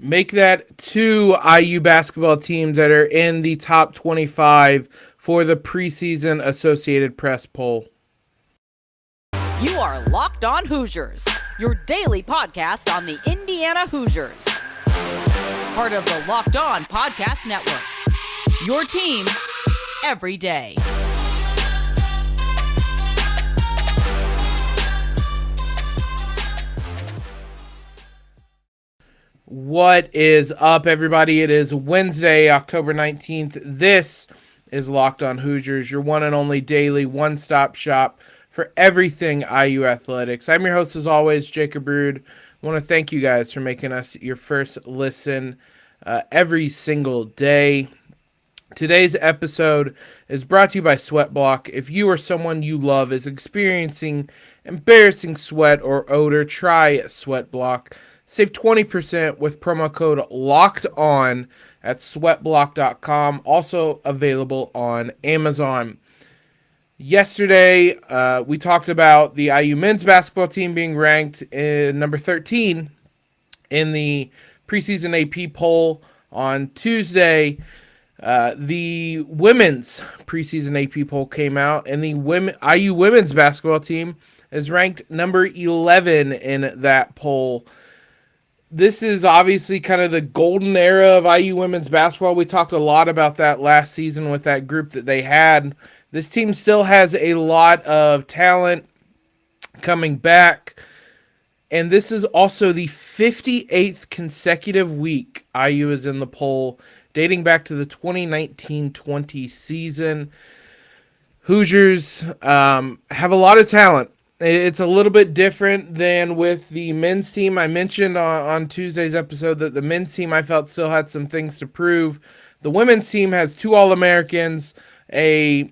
Make that 2 IU basketball teams that are in the top 25 for the preseason Associated Press poll. You are Locked On Hoosiers, your daily podcast on the Indiana Hoosiers. Part of the Locked On Podcast Network, your team every day. What is up, everybody? It is Wednesday, October 19th. This is Locked On Hoosiers, your one and only daily one-stop shop for everything IU athletics. I'm your host, as always, Jacob Brood. I want to thank you guys for making us your first listen every single day. Today's episode is brought to you by Sweat Block. If you or someone you love is experiencing embarrassing sweat or odor, try Sweat Block. Save 20% with promo code LOCKEDON at sweatblock.com. Also available on Amazon. Yesterday, we talked about the IU men's basketball team being ranked in number 13 in the preseason AP poll. On Tuesday, the women's preseason AP poll came out, and the IU women's basketball team is ranked number 11 in that poll. This is obviously kind of the golden era of IU women's basketball. We talked a lot about that last season with that group that they had. This team still has a lot of talent coming back. And this is also the 58th consecutive week IU is in the poll, dating back to the 2019-20 season. Hoosiers have a lot of talent. It's a little bit different than with the men's team. I mentioned on Tuesday's episode that the men's team I felt still had some things to prove. The women's team has 2 All-Americans, a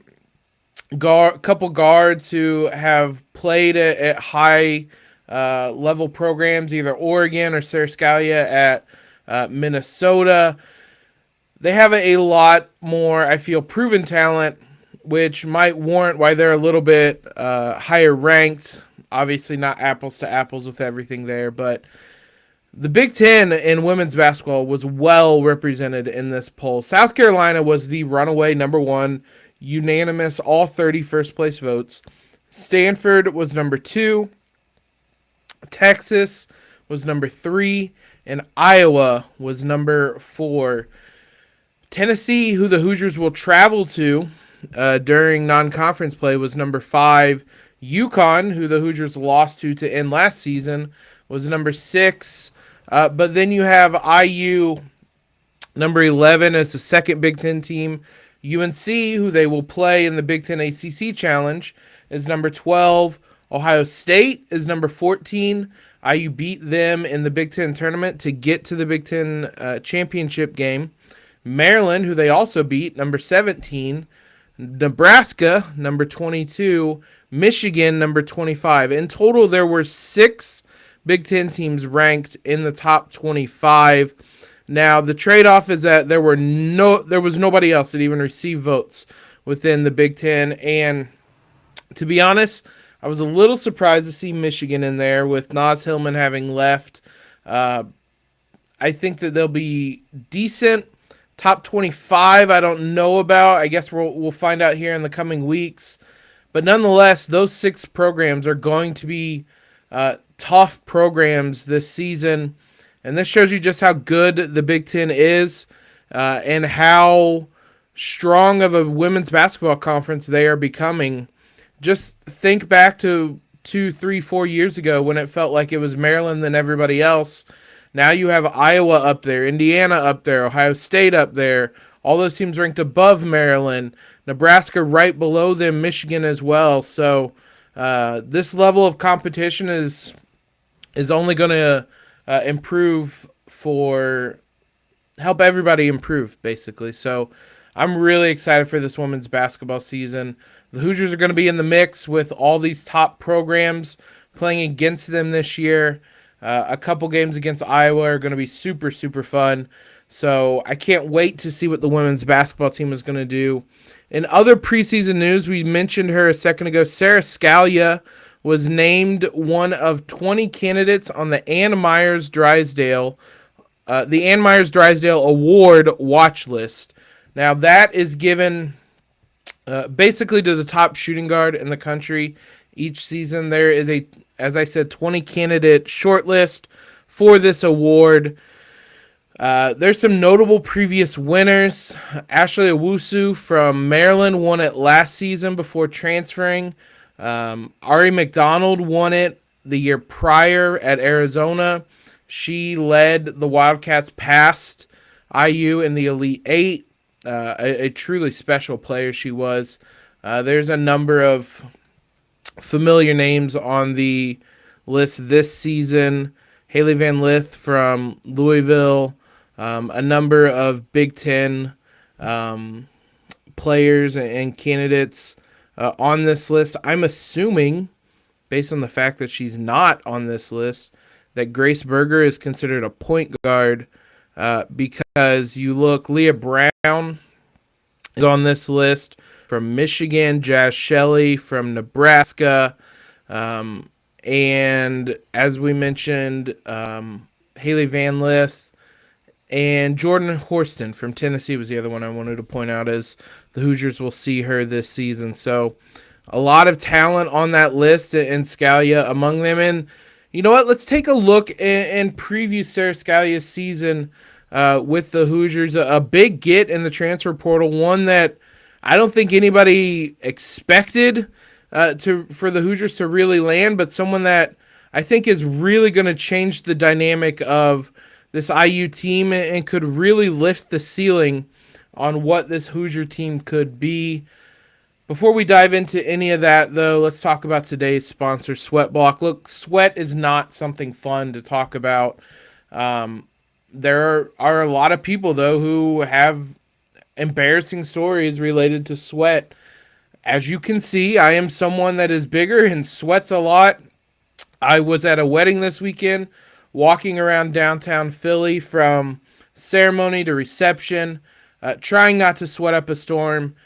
couple guards who have played at high level programs, either Oregon or Sara Scalia at Minnesota. They have a lot more, I feel, proven talent, which might warrant why they're a little bit higher ranked. Obviously not apples to apples with everything there, but the Big Ten in women's basketball was well represented in this poll. South Carolina was the runaway number 1, unanimous, all 30 first place votes. Stanford was number 2. Texas was number 3, and Iowa was number 4. Tennessee, who the Hoosiers will travel to during non-conference play, was number 5. UConn, who the Hoosiers lost to end last season, was number 6. But then you have IU, number 11, as the second Big Ten team. UNC, who they will play in the Big Ten ACC Challenge, is number 12. Ohio State is number 14. IU beat them in the Big Ten tournament to get to the Big Ten championship game. Maryland, who they also beat, number 17. Nebraska, number 22. Michigan, number 25. In total, there were 6 Big Ten teams ranked in the top 25. Now, the trade-off is that there was nobody else that even received votes within the Big Ten. And to be honest, I was a little surprised to see Michigan in there with Naz Hillman having left. I think that they'll be decent. Top 25, I don't know about. I guess we'll find out here in the coming weeks. But nonetheless, those 6 programs are going to be tough programs this season. And this shows you just how good the Big Ten is and how strong of a women's basketball conference they are becoming. Just think back to 2, 3, 4 years ago when it felt like it was Maryland than everybody else. Now you have Iowa up there, Indiana up there, Ohio State up there. All those teams ranked above Maryland. Nebraska right below them, Michigan as well. So this level of competition is only going to help everybody improve, basically. So I'm really excited for this women's basketball season. The Hoosiers are going to be in the mix with all these top programs playing against them this year. A couple games against Iowa are going to be super, super fun. So I can't wait to see what the women's basketball team is going to do. In other preseason news, we mentioned her a second ago. Sara Scalia was named one of 20 candidates on the Ann Meyers Drysdale the Ann Meyers Drysdale Award watch list. Now, that is given basically to the top shooting guard in the country each season. There is as I said, 20 candidate shortlist for this award. There's some notable previous winners. Ashley Owusu from Maryland won it last season before transferring. Ari McDonald won it the year prior at Arizona. She led the Wildcats past IU in the Elite Eight. A truly special player she was. There's a number of familiar names on the list this season. Haley Van Lith from Louisville. A number of Big Ten players and candidates on this list. I'm assuming, based on the fact that she's not on this list, that Grace Berger is considered a point guard because you look, Leah Brown is on this list from Michigan, Jazz Shelley from Nebraska, and as we mentioned, Haley Van Lith and Jordan Horston from Tennessee was the other one I wanted to point out, as the Hoosiers will see her this season. So a lot of talent on that list, and Scalia among them. And you know what? Let's take a look and preview Sara Scalia's season with the Hoosiers. A big get in the transfer portal, one that I don't think anybody expected for the Hoosiers to really land, but someone that I think is really going to change the dynamic of this IU team and could really lift the ceiling on what this Hoosier team could be. Before we dive into any of that, though, let's talk about today's sponsor, Sweat Block. Look, sweat is not something fun to talk about. There are a lot of people, though, who have embarrassing stories related to sweat. As you can see, I am someone that is bigger and sweats a lot. I was at a wedding this weekend, walking around downtown Philly from ceremony to reception, trying not to sweat up a storm.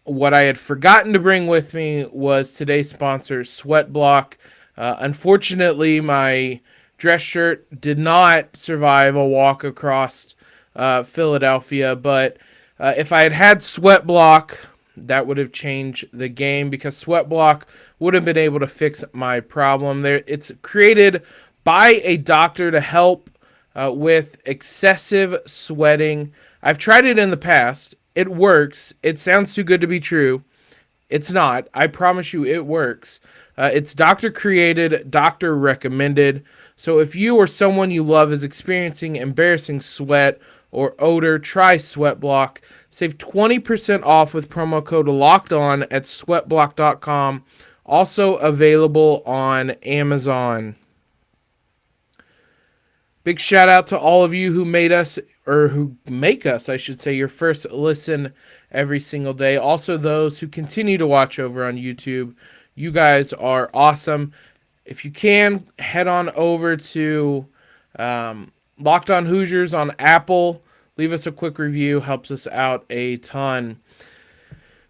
What I had forgotten to bring with me was today's sponsor, Sweat Block. Unfortunately, my dress shirt did not survive a walk across Philadelphia, but if I had had Sweat Block, that would have changed the game, because Sweat Block would have been able to fix my problem. It's created by a doctor to help with excessive sweating. I've tried it in the past. It works. It sounds too good to be true. It's not. I promise you it works. It's doctor created, doctor recommended. So if you or someone you love is experiencing embarrassing sweat or odor, try Sweat Block. Save 20% off with promo code LOCKEDON at sweatblock.com. Also available on Amazon. Big shout out to all of you who made us, or who make us, I should say, your first listen every single day. Also those who continue to watch over on YouTube. You guys are awesome. If you can, head on over to Locked On Hoosiers on Apple. Leave us a quick review. Helps us out a ton.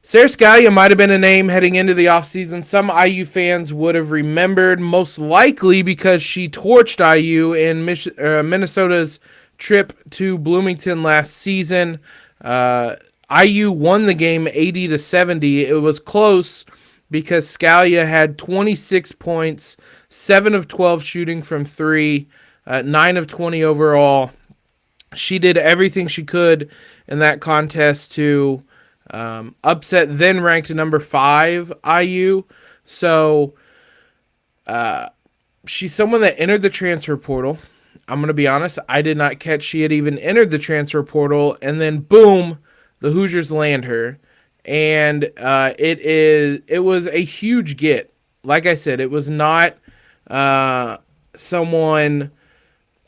Sara Scalia might have been a name heading into the offseason some IU fans would have remembered, most likely because she torched IU in Minnesota's trip to Bloomington last season. IU won the game 80-70. It was close because Scalia had 26 points, 7 of 12 shooting from 3, 9 of 20 overall. She did everything she could in that contest to upset then ranked number 5 IU. So she's someone that entered the transfer portal. I'm going to be honest, I did not catch she had even entered the transfer portal, and then boom, the Hoosiers land her. And it was a huge get. Like I said, it was not someone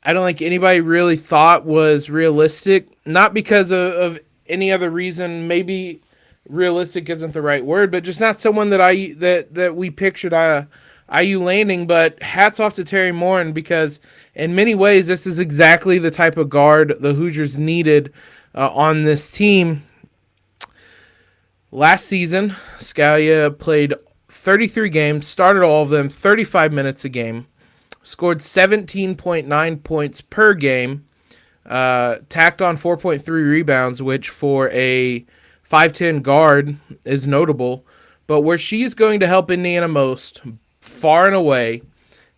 I don't think anybody really thought was realistic, not because of any other reason. Maybe realistic isn't the right word, but just not someone that we pictured IU landing. But hats off to Terry Morin, because in many ways this is exactly the type of guard the Hoosiers needed on this team. Last season, Scalia played 33 games, started all of them, 35 minutes a game, scored 17.9 points per game, tacked on 4.3 rebounds, which for a 5'10 guard is notable. But where she's going to help Indiana most, far and away,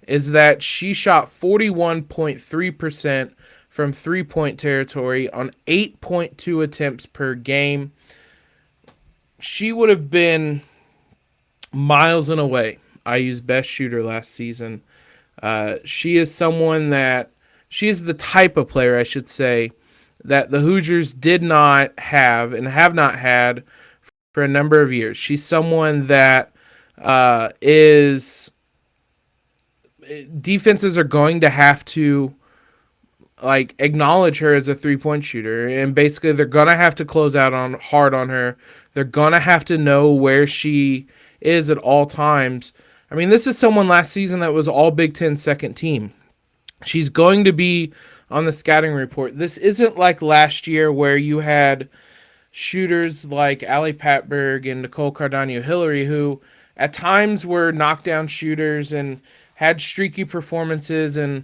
is that she shot 41.3% from three-point territory on 8.2 attempts per game. She would have been miles and away IU's best shooter last season. She is the type of player, I should say, that the Hoosiers did not have and have not had for a number of years. She's someone that defenses are going to have to acknowledge her as a 3-point shooter, and basically they're gonna have to close out hard on her. They're gonna have to know where she is at all times. I mean, this is someone last season that was all Big Ten second team. She's going to be on the scouting report. This isn't like last year where you had shooters like Allie Patberg and Nicole Cardano-Hillary, who at times were knockdown shooters and had streaky performances, and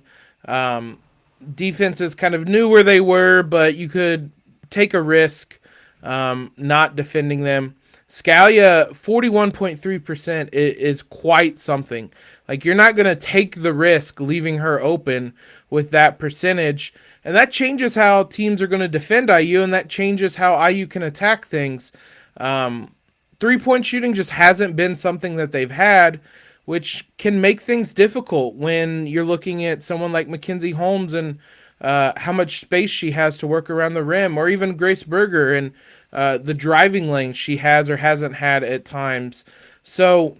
defenses kind of knew where they were, but you could take a risk not defending them. Scalia, 41.3% is quite something. Like, you're not going to take the risk leaving her open with that percentage, and that changes how teams are going to defend IU, and that changes how IU can attack things. 3-point shooting just hasn't been something that they've had, which can make things difficult when you're looking at someone like Mackenzie Holmes and how much space she has to work around the rim, or even Grace Berger and the driving lane she has or hasn't had at times. So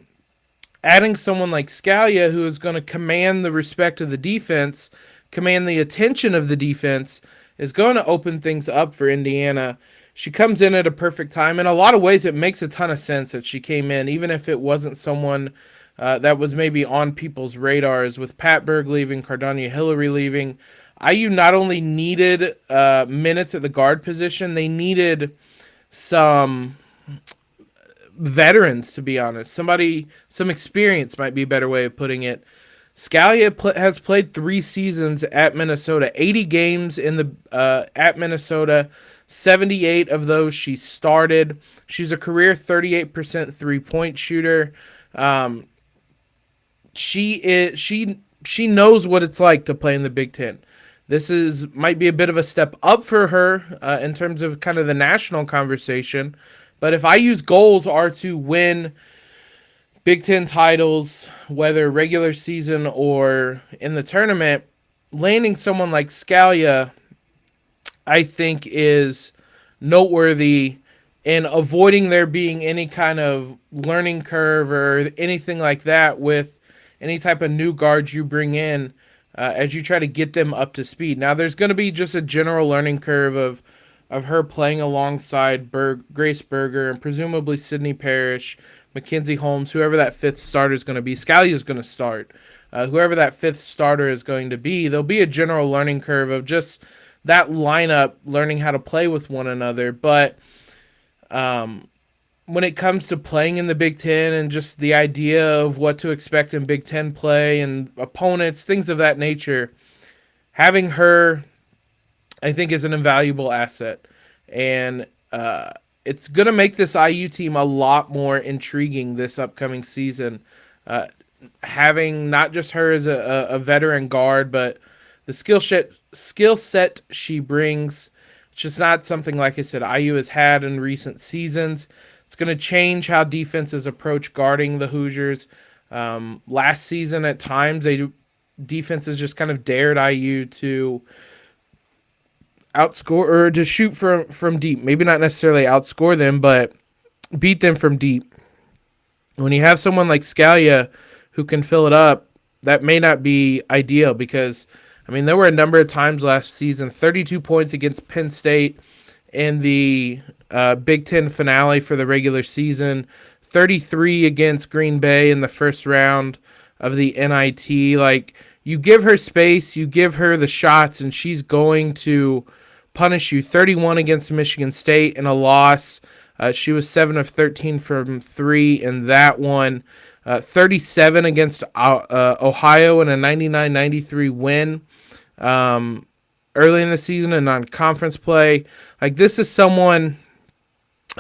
adding someone like Scalia, who is going to command the respect of the defense, command the attention of the defense, is going to open things up for Indiana. She comes in at a perfect time. In a lot of ways, it makes a ton of sense that she came in, even if it wasn't someone that was maybe on people's radars. With Patberg leaving, Cardano-Hillary leaving, IU not only needed minutes at the guard position, they needed some veterans, to be honest. Some experience might be a better way of putting it. Scalia has played 3 seasons at Minnesota, 80 games in the at Minnesota. 78 of those she started. She's a career 38% 3-point shooter. She knows what it's like to play in the Big Ten. This might be a bit of a step up for her in terms of kind of the national conversation. But if IU's goals are to win Big Ten titles, whether regular season or in the tournament, landing someone like Scalia, I think, is noteworthy in avoiding there being any kind of learning curve or anything like that with any type of new guards you bring in as you try to get them up to speed. Now, there's going to be just a general learning curve of her playing alongside Grace Berger and presumably Sydney Parrish, Mackenzie Holmes, whoever that 5th starter is going to be. Scalia is going to start. Whoever that 5th starter is going to be, there'll be a general learning curve of just that lineup learning how to play with one another. But when it comes to playing in the Big Ten and just the idea of what to expect in Big Ten play and opponents, things of that nature, having her, I think, is an invaluable asset. And it's going to make this IU team a lot more intriguing this upcoming season. Having not just her as a veteran guard, but the skill set she brings. It's just not something, like I said, IU has had in recent seasons. It's going to change how defenses approach guarding the Hoosiers. Last season, at times, defenses just kind of dared IU to outscore or to shoot from deep. Maybe not necessarily outscore them, but beat them from deep. When you have someone like Scalia who can fill it up, that may not be ideal because, I mean, there were a number of times last season, 32 points against Penn State in the Big Ten finale for the regular season, 33 against Green Bay in the first round of the NIT. Like, you give her space, you give her the shots, and she's going to punish you. 31 against Michigan State in a loss. She was 7 of 13 from 3 in that one. 37 against Ohio in a 99-93 win. early in the season in non-conference play. Like, this is someone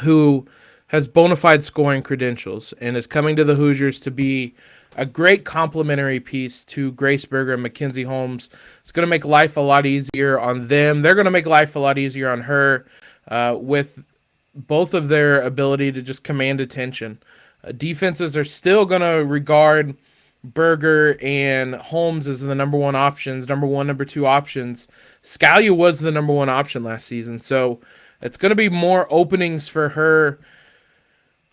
who has bona fide scoring credentials and is coming to the Hoosiers to be a great complementary piece to Grace Berger and Mackenzie Holmes. It's going to make life a lot easier on them. They're going to make life a lot easier on her with both of their ability to just command attention. Defenses are still going to regard Berger and Holmes as the number one options, number two options. Scalia was the number one option last season, so it's going to be more openings for her.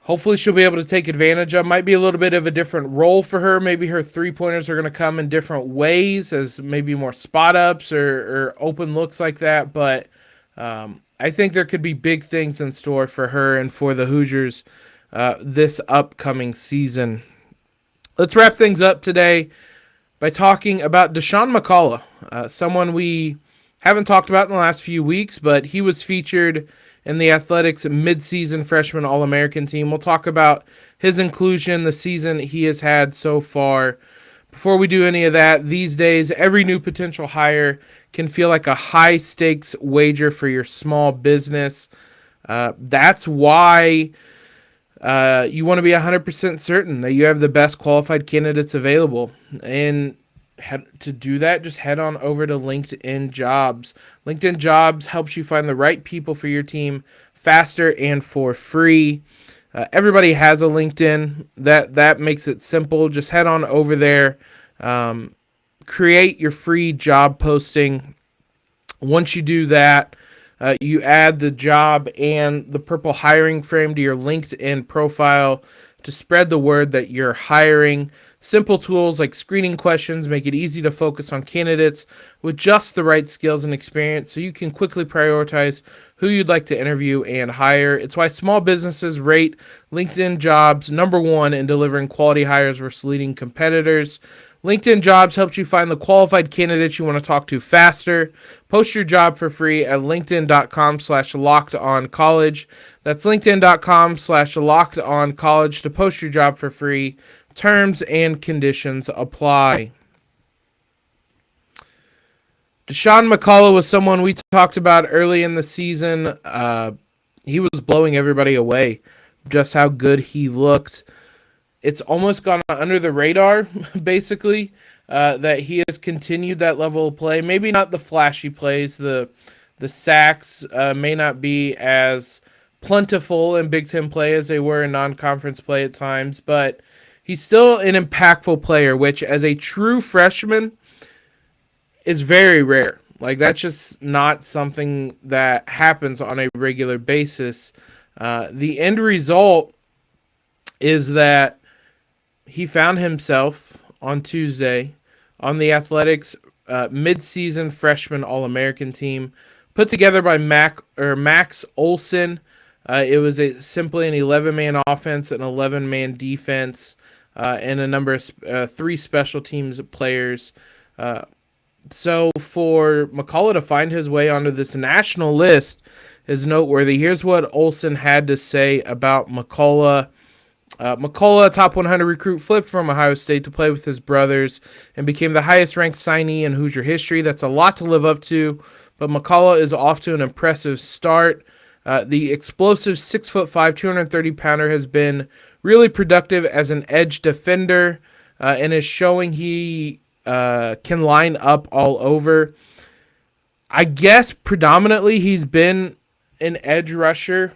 Hopefully she'll be able to take advantage of. Might be a little bit of a different role for her. Maybe her three-pointers are going to come in different ways, as maybe more spot-ups or open looks like that. But I think there could be big things in store for her and for the Hoosiers this upcoming season. Let's wrap things up today by talking about Deshaun McCullough, someone we haven't talked about in the last few weeks, but he was featured in the Athletics midseason freshman All-American team. We'll talk about his inclusion, the season he has had so far. Before we do any of that, these days, every new potential hire can feel like a high-stakes wager for your small business. That's why you want to be 100% certain that you have the best qualified candidates available. And to do that, just head on over to LinkedIn Jobs. LinkedIn Jobs helps you find the right people for your team faster and for free. Everybody has a LinkedIn. That makes it simple. Just head on over there. Create your free job posting. Once you do that, you add the job and the purple hiring frame to your LinkedIn profile to spread the word that you're hiring. Simple tools like screening questions make it easy to focus on candidates with just the right skills and experience, so you can quickly prioritize who you'd like to interview and hire. It's why small businesses rate LinkedIn Jobs number one in delivering quality hires versus leading competitors. LinkedIn Jobs helps you find the qualified candidates you want to talk to faster. Post your job for free at linkedin.com/lockedoncollege. That's linkedin.com/lockedoncollege to post your job for free. Terms and conditions apply. Deshaun McCullough was someone we talked about early in the season. He was blowing everybody away, just how good he looked. It's almost gone under the radar, basically, that he has continued that level of play. Maybe not the flashy plays. The sacks may not be as plentiful in Big Ten play as they were in non-conference play at times, but he's still an impactful player, which as a true freshman is very rare. Like, that's just not something that happens on a regular basis. The end result is that he found himself on Tuesday on the Athletics midseason freshman All-American team put together by Max Olson. It was simply an 11-man offense, an 11-man defense, and a number of three special teams players. So for McCullough to find his way onto this national list is noteworthy. Here's what Olson had to say about McCullough. McCullough, top 100 recruit, flipped from Ohio State to play with his brothers and became the highest-ranked signee in Hoosier history. That's a lot to live up to, but McCullough is off to an impressive start. The explosive 6'5", 230-pounder has been really productive as an edge defender and is showing he can line up all over. I guess predominantly he's been an edge rusher,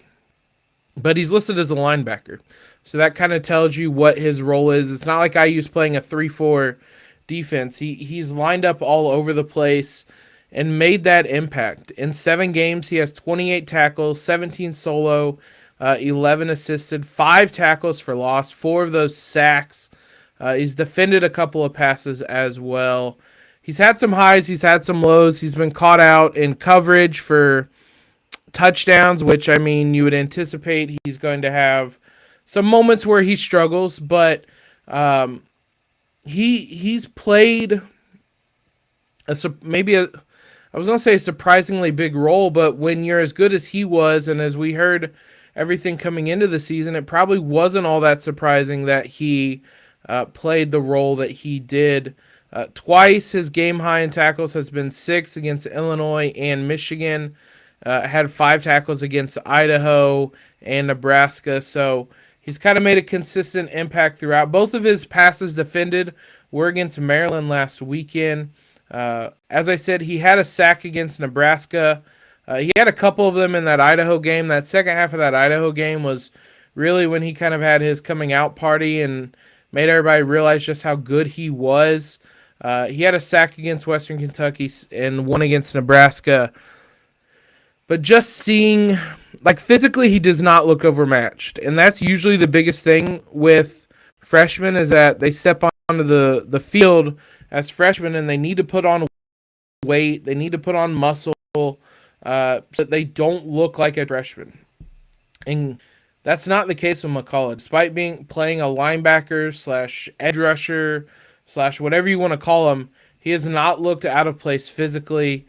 but he's listed as a linebacker. So that kind of tells you what his role is. It's not like IU's playing a 3-4 defense. He's lined up all over the place and made that impact. In 7 games, he has 28 tackles, 17 solo, 11 assisted, 5 tackles for loss, 4 of those sacks. He's defended a couple of passes as well. He's had some highs, he's had some lows. He's been caught out in coverage for touchdowns, which, I mean, you would anticipate he's going to have some moments where he struggles, but he's played I was going to say a surprisingly big role, but when you're as good as he was, and as we heard everything coming into the season, it probably wasn't all that surprising that he played the role that he did. Twice his game high in tackles has been 6 against Illinois and Michigan. Had 5 tackles against Idaho and Nebraska. So he's kind of made a consistent impact throughout. Both of his passes defended were against Maryland last weekend. As I said, he had a sack against Nebraska. He had a couple of them in that Idaho game. That second half of that Idaho game was really when he kind of had his coming out party and made everybody realize just how good he was. He had a sack against Western Kentucky and one against Nebraska. But just seeing, like, physically, he does not look overmatched. And that's usually the biggest thing with freshmen is that they step onto the field as freshmen and they need to put on weight. They need to put on muscle so that they don't look like a freshman. And that's not the case with McCullough. Despite playing a linebacker / edge rusher / whatever you want to call him, he has not looked out of place physically.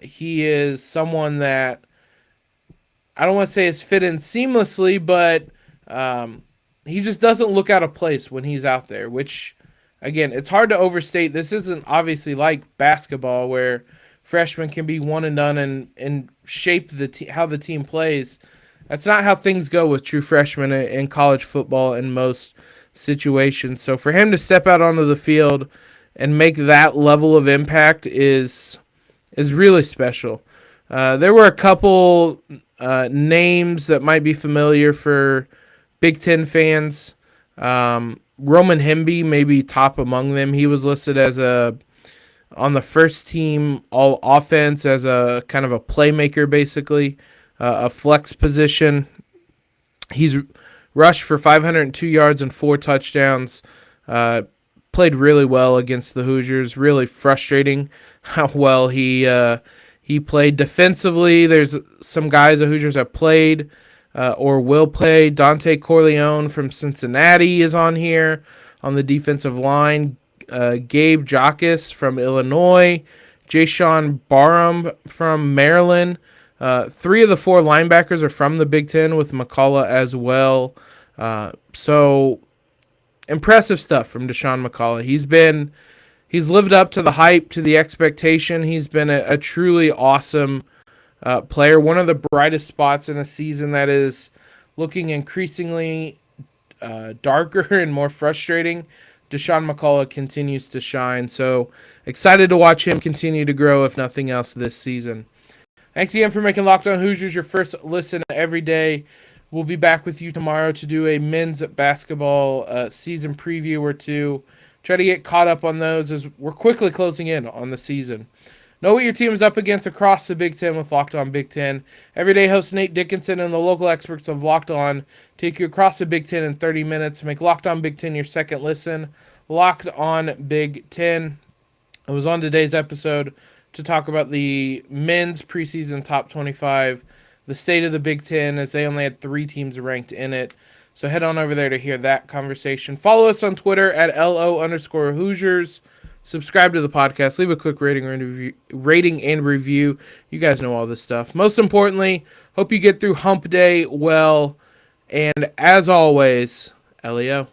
He is someone that I don't want to say is fit in seamlessly, but he just doesn't look out of place when he's out there, which, again, it's hard to overstate. This isn't obviously like basketball where freshmen can be one and done and shape how the team plays. That's not how things go with true freshmen in college football in most situations. So for him to step out onto the field and make that level of impact is really special. There were a couple names that might be familiar for Big Ten fans. Roman Hemby may be top among them. He was listed as on the first team all offense as a kind of a playmaker, basically, a flex position. He's rushed for 502 yards and 4 touchdowns. Played really well against the Hoosiers. Really frustrating how well he played defensively. There's some guys the Hoosiers have played or will play. Dante Corleone from Cincinnati is on here on the defensive line. Gabe Jacques from Illinois. Jayshawn Barham from Maryland. 3 of the 4 linebackers are from the Big Ten with McCullough as well. So impressive stuff from Deshaun McCullough. He's lived up to the hype, to the expectation. He's been a truly awesome player. One of the brightest spots in a season that is looking increasingly darker and more frustrating. Deshaun McCullough continues to shine. So excited to watch him continue to grow, if nothing else, this season. Thanks again for making Locked On Hoosiers your first listen every day. We'll be back with you tomorrow to do a men's basketball season preview or two. Try to get caught up on those as we're quickly closing in on the season. Know what your team is up against across the Big Ten with Locked On Big Ten. Everyday host Nate Dickinson and the local experts of Locked On take you across the Big Ten in 30 minutes. Make Locked On Big Ten your second listen. Locked On Big Ten. I was on today's episode to talk about the men's preseason top 25, the state of the Big Ten, as they only had 3 teams ranked in it. So head on over there to hear that conversation. Follow us on Twitter at LO_Hoosiers. Subscribe to the podcast. Leave a quick rating and review. You guys know all this stuff. Most importantly, hope you get through hump day well. And as always, LEO.